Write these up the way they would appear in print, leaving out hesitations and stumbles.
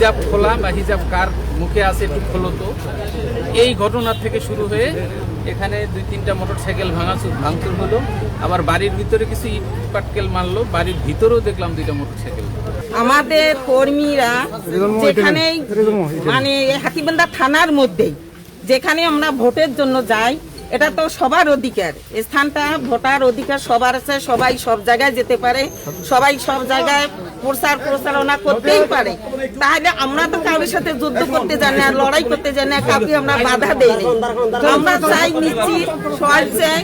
হিজাব খোলা বা হিজাব কার মুখে আছে একটু খোলো তো, এই ঘটনা থেকে শুরু হয়ে এখানে 2-3টা মোটরসাইকেল ভাঙচুর হলো। আবার বাড়ির ভিতরে কিছু ইট পাটকেল মারলো, বাড়ির ভিতরেও দেখলাম 2টা মোটরসাইকেল। আমাদের কর্মীরা যেখানে মানে হাতিবান্ধা থানার মধ্যেই যেখানে আমরা ভোটের জন্য যাই, এটা তো সবার অধিকার, স্থানটা ভোটার অধিকার সবার আছে, সবাই সব জায়গায় যেতে পারে, সবাই সব জায়গায় প্রচারণা করতেই পারে। তাহলে আমরা তো কারোর সাথে যুদ্ধ করতে জানি না, লড়াই করতে জানি না, কাউকে আমরা বাধা দেই না। আমরা চাই নিশ্চিত সবাই চাই,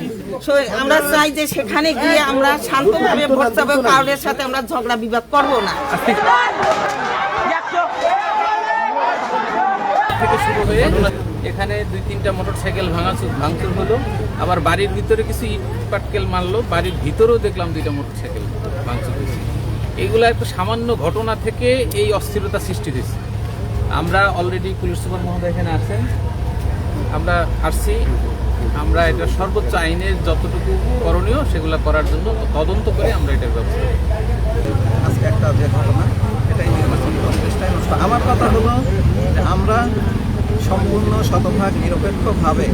আমরা চাই যে সেখানে গিয়ে আমরা শান্তভাবে ভোট চাবো, কারোর সাথে আমরা ঝগড়া বিবাদ করবো না। থেকে শুরু হয়ে এখানে 2-3টা মোটরসাইকেল ভাঙচুর হলো। আবার বাড়ির ভিতরে কিছু ইট পাটকেল মারলো, বাড়ির ভিতরেও দেখলাম 2টা মোটরসাইকেল ভাঙচুর হয়েছে। এইগুলা একটা সামান্য ঘটনা থেকে এই অস্থিরতা সৃষ্টি হয়েছে। আমরা অলরেডি পুলিশ সুপার মহোদয় এখানে আসছেন, আমরা আসছি, আমরা এটা সর্বোচ্চ আইনের যতটুকু করণীয় সেগুলো করার জন্য তদন্ত করে আমরা এটার ব্যবস্থা। আজকে একটা যে ঘটনা, এটাই নির্বাচন প্রচেষ্টায় নষ্ট। আমার কথা হলো যে আমরা সম্পূর্ণ শতভাগ নিরপেক্ষভাবে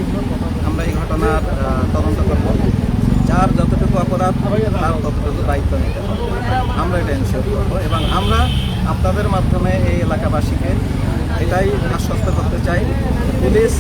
আমরা এই ঘটনার তদন্ত করব। যার যতটুকু অপরাধ তার ততটুকু দায়িত্ব নিতে হবে, আমরা এটা এনশিওর করবো। এবং আমরা আপনাদের মাধ্যমে এই এলাকাবাসীকে এটাই আশ্বস্ত করতে চাই, পুলিশ